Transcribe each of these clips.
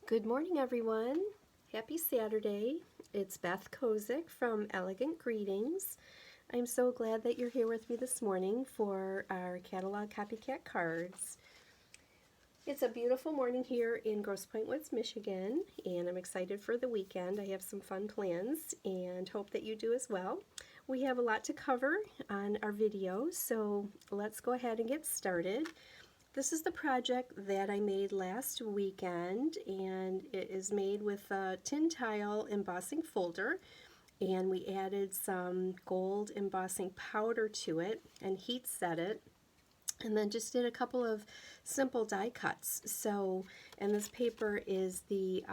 Good morning, everyone. Happy Saturday. It's Beth Kozik from Elegant Greetings. I'm so glad that you're here with me this morning for our catalog Copycat cards. It's a beautiful morning here in Grosse Pointe Woods, Michigan, and I'm excited for the weekend. I have some fun plans and hope that you do as well. We have a lot to cover on our video, so let's go ahead and get started. This is the project that I made last weekend, and it is made with a tin tile embossing folder, and we added some gold embossing powder to it and heat set it, and then just did a couple of simple die cuts. So, and this paper is the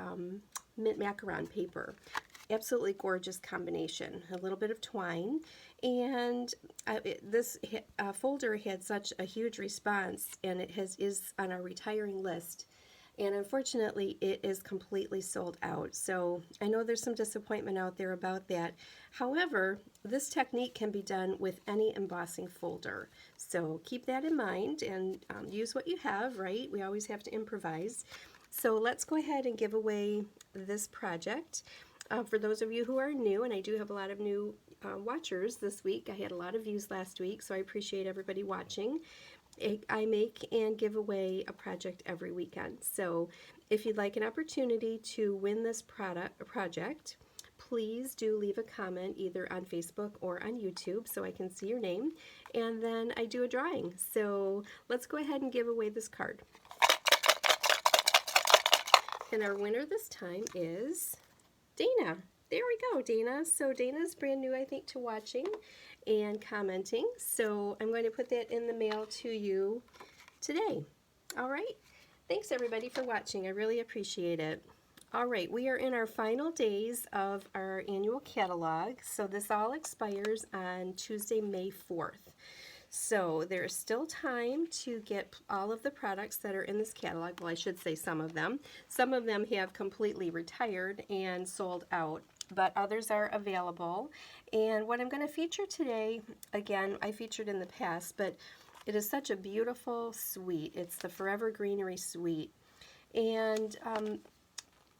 mint macaron paper. Absolutely gorgeous combination. A little bit of twine, and this folder had such a huge response, and it is on our retiring list, and unfortunately it is completely sold out. So I know there's some disappointment out there about that. However, this technique can be done with any embossing folder, so keep that in mind and use what you have, right? We always have to improvise. So let's go ahead and give away this project. For those of you who are new, and I do have a lot of new watchers this week. I had a lot of views last week, so I appreciate everybody watching. I make and give away a project every weekend. So if you'd like an opportunity to win this project, please do leave a comment either on Facebook or on YouTube so I can see your name, and then I do a drawing. So let's go ahead and give away this card. And our winner this time is Dana. There we go, Dana. So Dana's brand new, I think, to watching and commenting. So I'm going to put that in the mail to you today. All right. Thanks, everybody, for watching. I really appreciate it. All right, we are in our final days of our annual catalog. So this all expires on Tuesday, May 4th. So there's still time to get all of the products that are in this catalog. Well, I should say some of them. Some of them have completely retired and sold out, but others are available. And what I'm going to feature today, again, I featured in the past, but it is such a beautiful suite. It's the Forever Greenery suite. And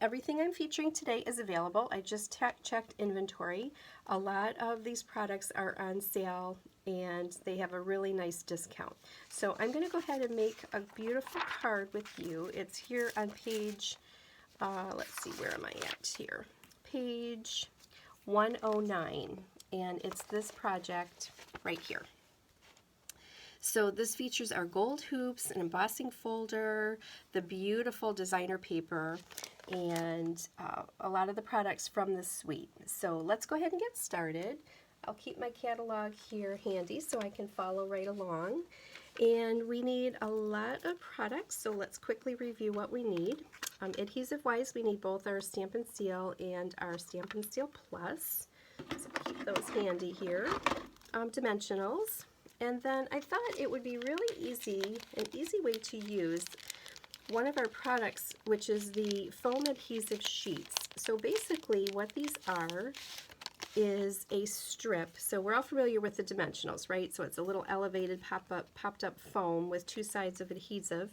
everything I'm featuring today is available. I just checked inventory. A lot of these products are on sale and they have a really nice discount. So I'm going to go ahead and make a beautiful card with you. It's here on page, let's see, where am I at here? Page 109, and it's this project right here. So this features our gold hoops, an embossing folder, the beautiful designer paper, and a lot of the products from this suite. So let's go ahead and get started. I'll keep my catalog here handy so I can follow right along. And we need a lot of products, so let's quickly review what we need. Adhesive-wise, we need both our Stamp and Seal and our Stamp and Seal Plus. So keep those handy here. Dimensionals. And then I thought it would be really easy, an easy way to use one of our products, which is the foam adhesive sheets. So basically what these are is a strip. So we're all familiar with the dimensionals, right? So it's a little elevated popped up foam with two sides of adhesive.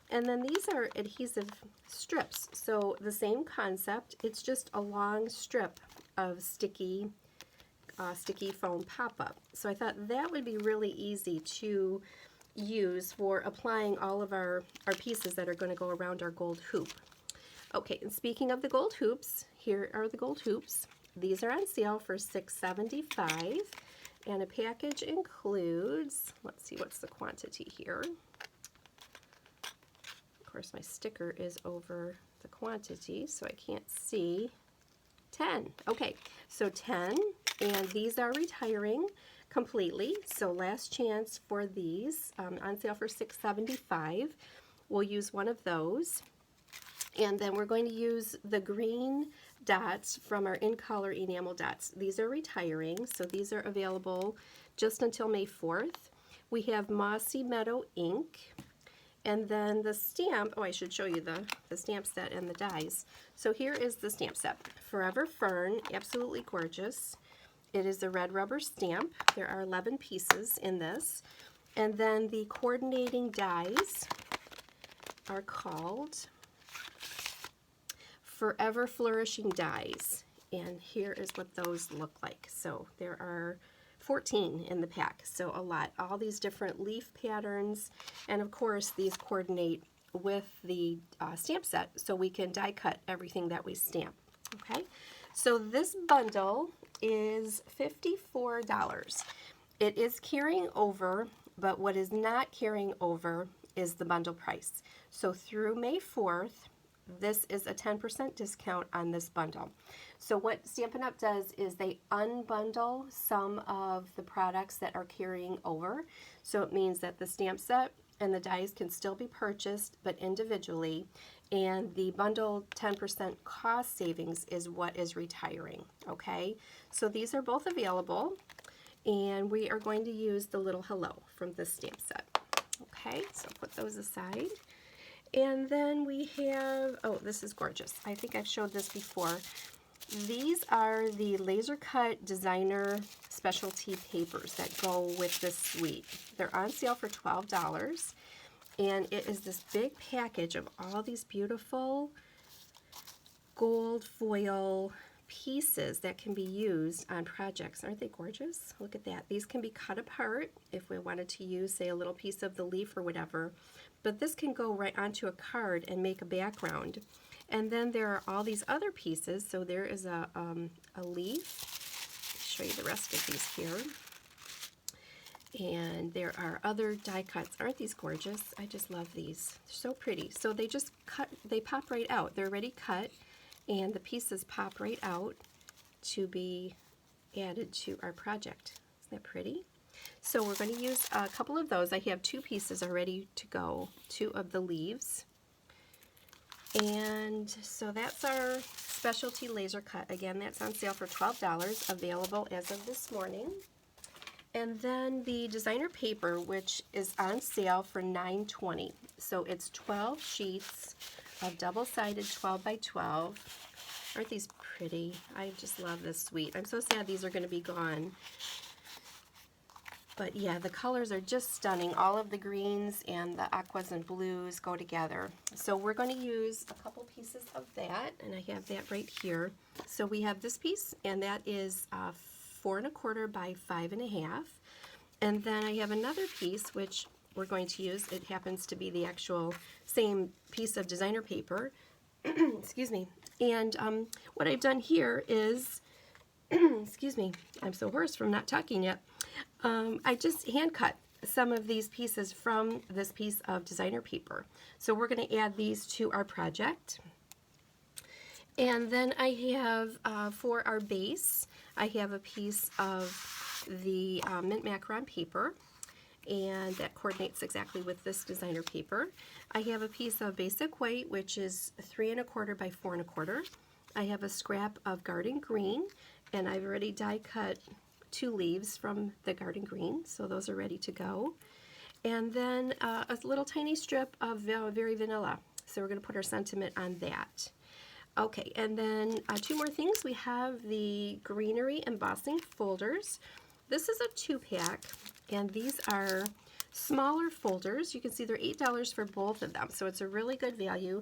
And then these are adhesive strips. So the same concept, it's just a long strip of sticky foam pop-up. So I thought that would be really easy to use for applying all of our pieces that are going to go around our gold hoop. Okay, and speaking of the gold hoops, here are the gold hoops. These are on sale for $6.75, and a package includes, let's see, what's the quantity here? Of course, my sticker is over the quantity, so I can't see. 10. Okay, so 10, and these are retiring completely, so last chance for these, on sale for $6.75. We'll use one of those, and then we're going to use the green dots from our In Color enamel dots. These are retiring, so these are available just until May 4th. We have Mossy Meadow ink, and then the stamp, oh, I should show you the stamp set and the dies. So here is the stamp set. Forever Fern, absolutely gorgeous. It is a red rubber stamp. There are 11 pieces in this. And then the coordinating dies are called Forever Flourishing dies. And here is what those look like. So there are 14 in the pack, so a lot. All these different leaf patterns, and of course these coordinate with the stamp set, so we can die cut everything that we stamp. Okay, so this bundle is $54. It is carrying over, but what is not carrying over is the bundle price. So through May 4th, this is a 10% discount on this bundle. So what Stampin' Up! Does is they unbundle some of the products that are carrying over. So it means that the stamp set and the dies can still be purchased, but individually. And the bundle 10% cost savings is what is retiring, okay? So these are both available, and we are going to use the little hello from this stamp set. Okay, so put those aside. And then we have, oh, this is gorgeous. I think I've showed this before. These are the laser cut designer specialty papers that go with this suite. They're on sale for $12, and it is this big package of all these beautiful gold foil pieces that can be used on projects. Aren't they gorgeous? Look at that. These can be cut apart if we wanted to use, say, a little piece of the leaf or whatever, but this can go right onto a card and make a background. And then there are all these other pieces. So there is a leaf. I'll show you the rest of these here. And there are other die cuts. Aren't these gorgeous? I just love these. They're so pretty. So they just cut, they pop right out. They're already cut, and the pieces pop right out to be added to our project. Isn't that pretty? So we're going to use a couple of those. I have two pieces already to go, two of the leaves. And so that's our specialty laser cut. Again, that's on sale for $12, available as of this morning. And then the designer paper, which is on sale for $9.20. So it's 12 sheets of double-sided 12 by 12. Aren't these pretty? I just love this suite. I'm so sad these are going to be gone. But yeah, the colors are just stunning. All of the greens and the aquas and blues go together. So we're going to use a couple pieces of that, and I have that right here. So we have this piece, and that is 4 1/4 by 5 1/2. And then I have another piece, which we're going to use. It happens to be the actual same piece of designer paper. Excuse me. And what I've done here is, excuse me, I'm so hoarse from not talking yet. I just hand cut some of these pieces from this piece of designer paper. So we're going to add these to our project. And then I have, for our base, I have a piece of the mint macaron paper, and that coordinates exactly with this designer paper. I have a piece of basic white, which is 3 1/4 by 4 1/4. I have a scrap of garden green, and I've already die cut 2 leaves from the garden green, so those are ready to go. And then a little tiny strip of Very Vanilla, so we're going to put our sentiment on that. Okay, and then 2 more things. We have the greenery embossing folders. This is a 2-pack, and these are smaller folders. You can see they're $8 for both of them, so it's a really good value.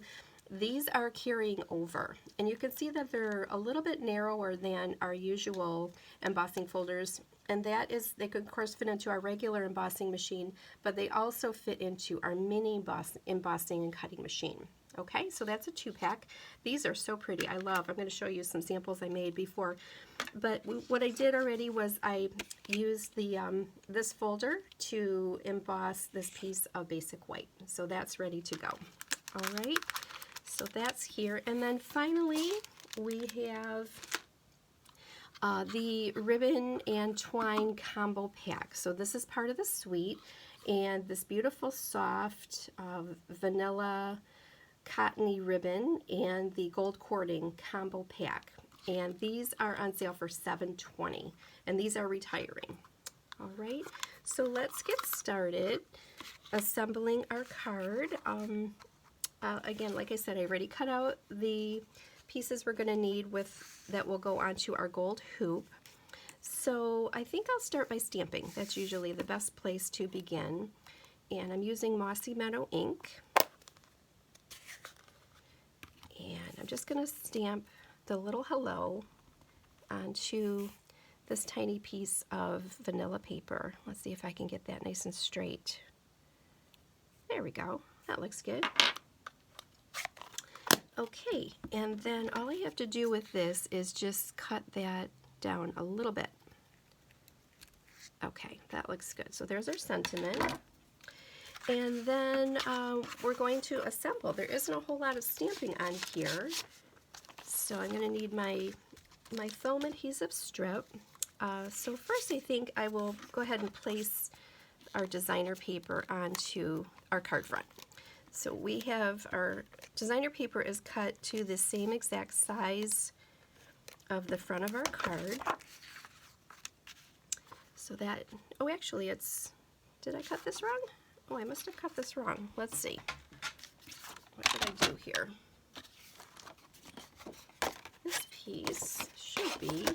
These are carrying over, and you can see that they're a little bit narrower than our usual embossing folders, and that is, they could of course fit into our regular embossing machine, but they also fit into our mini embossing and cutting machine. Okay, so that's a 2-pack. These are so pretty. I love. I'm going to show you some samples I made before. But what I did already was I used the this folder to emboss this piece of basic white. So that's ready to go. All right, so that's here. And then finally, we have the ribbon and twine combo pack. So this is part of the suite, and this beautiful soft vanilla cottony ribbon and the gold cording combo pack, and these are on sale for $7.20, and these are retiring. All right, so let's get started assembling our card. Again, like I said, I already cut out the pieces we're going to need that will go onto our gold hoop. So I think I'll start by stamping. That's usually the best place to begin, and I'm using Mossy Meadow ink. And I'm just going to stamp the little hello onto this tiny piece of vanilla paper. Let's see if I can get that nice and straight. There we go. That looks good. Okay, and then all I have to do with this is just cut that down a little bit. Okay, that looks good. So there's our sentiment. And then we're going to assemble. There isn't a whole lot of stamping on here. So I'm going to need my foam adhesive strip. So first I think I will go ahead and place our designer paper onto our card front. So we have our designer paper is cut to the same exact size of the front of our card. So that, oh actually it's, did I cut this wrong? Oh, I must have cut this wrong. Let's see. What did I do here? This piece should be,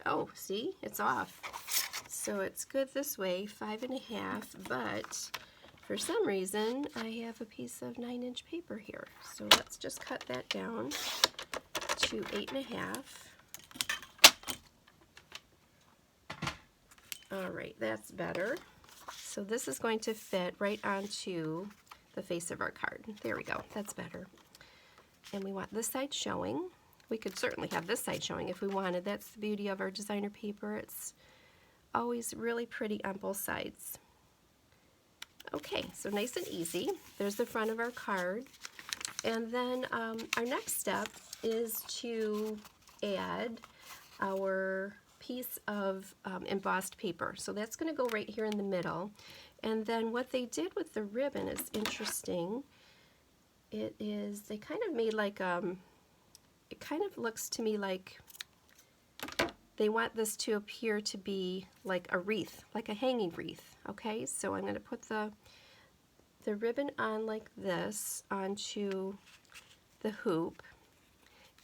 oh, see, it's off. So it's good this way, 5.5, but for some reason I have a piece of 9-inch paper here. So let's just cut that down to 8.5. All right, that's better. So this is going to fit right onto the face of our card. There we go, that's better. And we want this side showing. We could certainly have this side showing if we wanted. That's the beauty of our designer paper. It's always really pretty on both sides. Okay, so nice and easy. There's the front of our card. And then our next step is to add our piece of embossed paper. So that's going to go right here in the middle. And then what they did with the ribbon is interesting. It is, they kind of made like, it kind of looks to me like they want this to appear to be like a wreath, like a hanging wreath. Okay, so I'm going to put the ribbon on like this onto the hoop.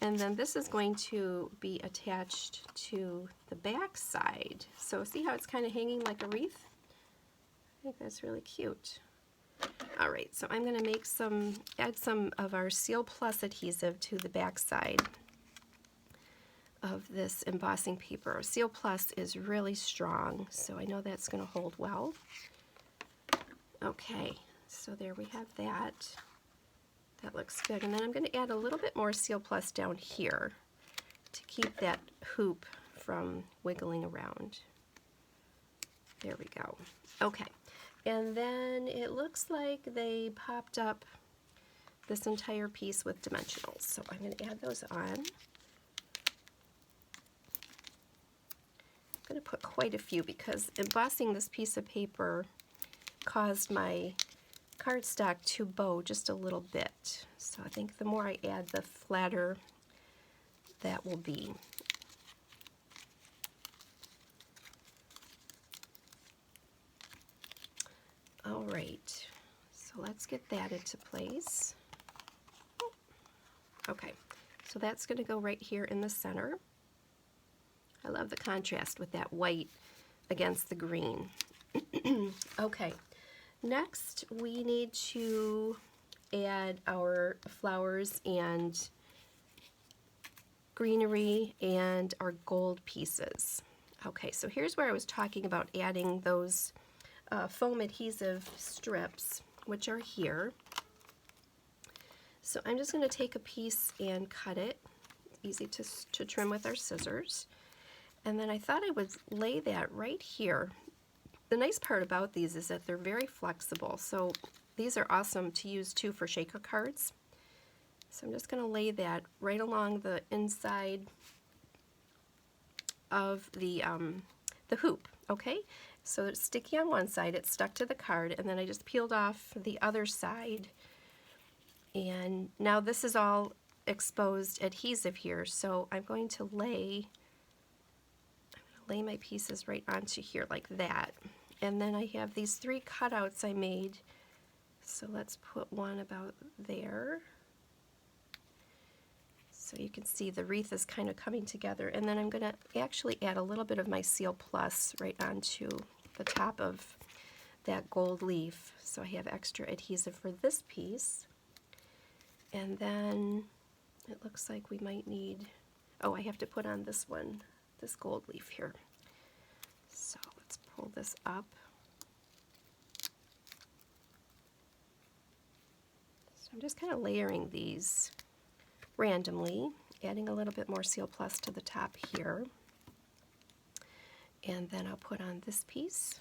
And then this is going to be attached to the back side. So see how it's kind of hanging like a wreath? I think that's really cute. All right, so I'm going to add some of our Seal Plus adhesive to the back side of this embossing paper. Seal Plus is really strong, so I know that's going to hold well. Okay, so there we have that. That looks good. And then I'm going to add a little bit more Seal Plus down here to keep that hoop from wiggling around. There we go. Okay. And then it looks like they popped up this entire piece with dimensionals. So I'm going to add those on. I'm going to put quite a few because embossing this piece of paper caused my cardstock to bow just a little bit. So I think the more I add, the flatter that will be. All right, so let's get that into place. Okay, so that's going to go right here in the center. I love the contrast with that white against the green. Okay, next we need to add our flowers and greenery and our gold pieces. Okay, so here's where I was talking about adding those foam adhesive strips, which are here. So I'm just going to take a piece and cut it. It's easy to trim with our scissors. And then I thought I would lay that right here. The nice part about these is that they're very flexible. So these are awesome to use too for shaker cards. So I'm just going to lay that right along the inside of the hoop, okay? So it's sticky on one side, it's stuck to the card, and then I just peeled off the other side. And now this is all exposed adhesive here, so I'm going to lay my pieces right onto here like that. And then I have these 3 cutouts I made, so let's put one about there. So you can see the wreath is kind of coming together. And then I'm going to actually add a little bit of my Seal Plus right onto the top of that gold leaf. So I have extra adhesive for this piece. And then it looks like we might need, oh, I have to put on this one, this gold leaf here. So let's pull this up. So I'm just kind of layering these randomly, adding a little bit more Seal Plus to the top here. And then I'll put on this piece.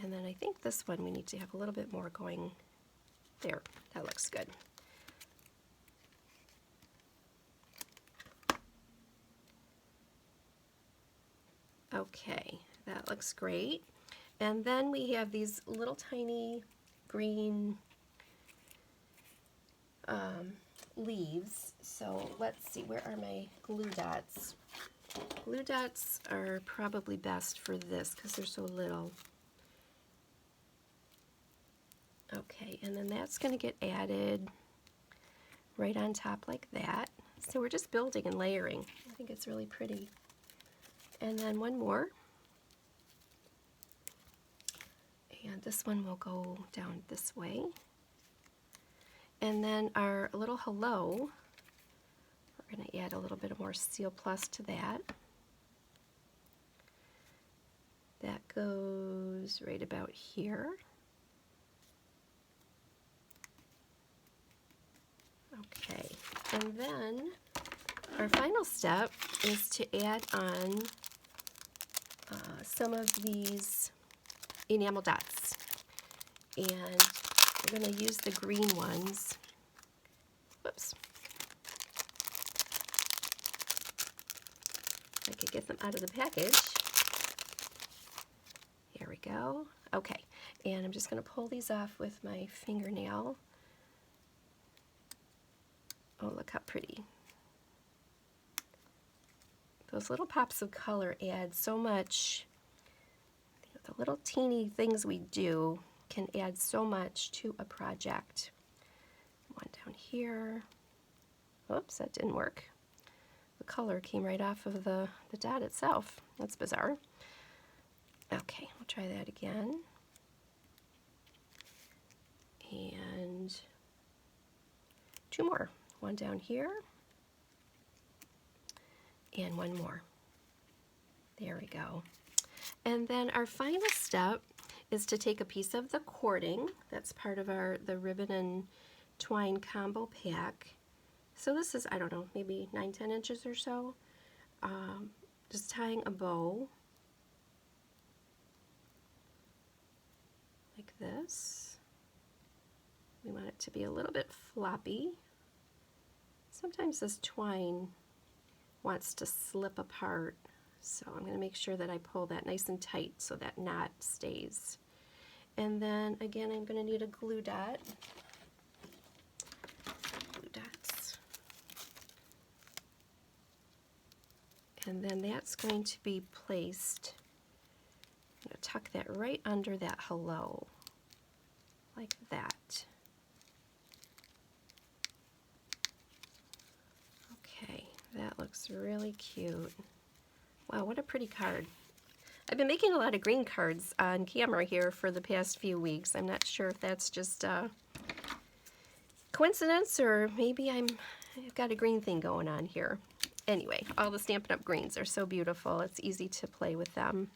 And then I think this one we need to have a little bit more going there. That looks good. Okay, that looks great. And then we have these little tiny green leaves. So let's see, where are my glue dots? Glue dots are probably best for this because they're so little. Okay, and then that's going to get added right on top like that. So we're just building and layering. I think it's really pretty. And then one more. And this one will go down this way. And then our little hello, we're going to add a little bit more Seal Plus to that. That goes right about here. Okay, and then our final step is to add on some of these enamel dots. And we're going to use the green ones. Whoops. I could get them out of the package. Here we go. Okay, and I'm just going to pull these off with my fingernail. Oh, look how pretty. Those little pops of color add so much. The little teeny things we do can add so much to a project. One down here. Oops, that didn't work. The color came right off of the dot itself. That's bizarre. Okay, we'll try that again. And two more. One down here. And one more. There we go. And then our final step is to take a piece of the cording that's part of the ribbon and twine combo pack. So this is, I don't know, maybe 9-10 inches or so. Just tying a bow like this. We want it to be a little bit floppy. Sometimes this twine wants to slip apart, so I'm going to make sure that I pull that nice and tight so that knot stays. And then again, I'm going to need a glue dot. Glue dots. And then that's going to be placed, I'm going to tuck that right under that hello, like that. Okay, that looks really cute. Wow, what a pretty card. I've been making a lot of green cards on camera here for the past few weeks. I'm not sure if that's just a coincidence or maybe I've got a green thing going on here. Anyway, all the Stampin' Up! Greens are so beautiful. It's easy to play with them.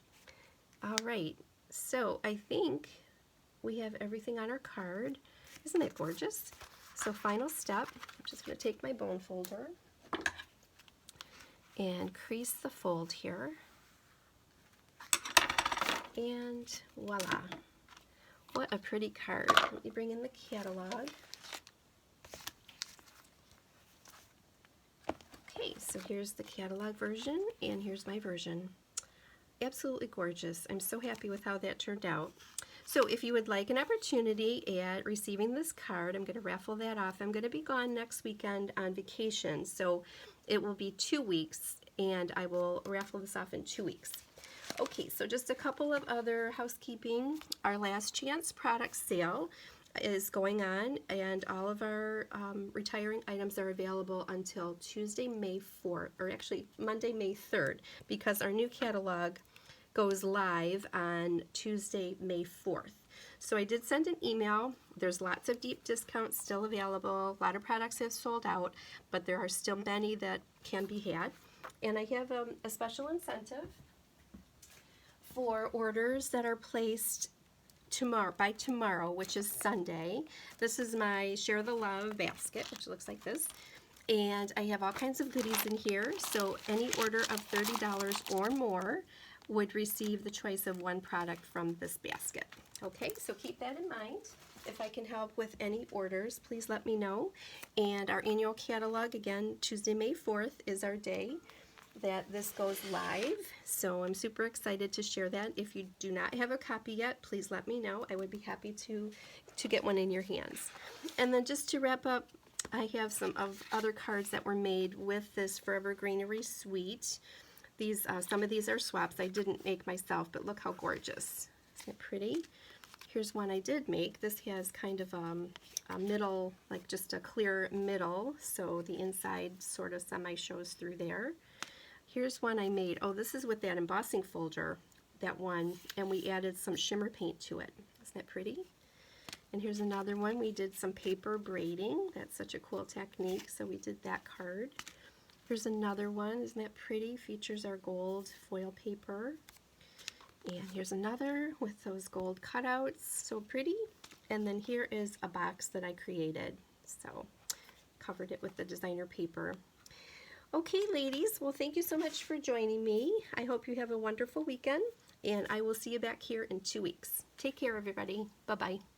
All right, so I think we have everything on our card. Isn't that gorgeous? So final step, I'm just going to take my bone folder and crease the fold here. And voila. What a pretty card. Let me bring in the catalog. Okay, so here's the catalog version, and here's my version. Absolutely gorgeous. I'm so happy with how that turned out. So if you would like an opportunity at receiving this card, I'm going to raffle that off. I'm going to be gone next weekend on vacation, so it will be 2 weeks, and I will raffle this off in 2 weeks. Okay, so just a couple of other housekeeping. Our last chance product sale is going on, and all of our retiring items are available until Tuesday, May 4th, or actually Monday, May 3rd, because our new catalog goes live on Tuesday, May 4th. So I did send an email. There's lots of deep discounts still available. A lot of products have sold out, but there are still many that can be had. And I have a special incentive for orders that are placed by tomorrow, which is Sunday. This is my Share the Love basket, which looks like this. And I have all kinds of goodies in here. So any order of $30 or more would receive the choice of one product from this basket. Okay, so keep that in mind. If I can help with any orders, please let me know. And our annual catalog, again, Tuesday, May 4th is our day that this goes live. So I'm super excited to share that. If you do not have a copy yet, please let me know. I would be happy to get one in your hands. And then just to wrap up, I have some other cards that were made with this Forever Greenery Suite. These, some of these are swaps I didn't make myself, but look how gorgeous. Isn't it pretty? Here's one I did make. This has kind of a middle, like just a clear middle, so the inside sort of semi shows through there. Here's one I made. Oh, this is with that embossing folder, that one, and we added some shimmer paint to it. Isn't that pretty? And here's another one. We did some paper braiding. That's such a cool technique, so we did that card. Here's another one. Isn't that pretty? Features our gold foil paper. And here's another with those gold cutouts. So pretty. And then here is a box that I created. So covered it with the designer paper. Okay, ladies. Well, thank you so much for joining me. I hope you have a wonderful weekend. And I will see you back here in 2 weeks. Take care, everybody. Bye-bye.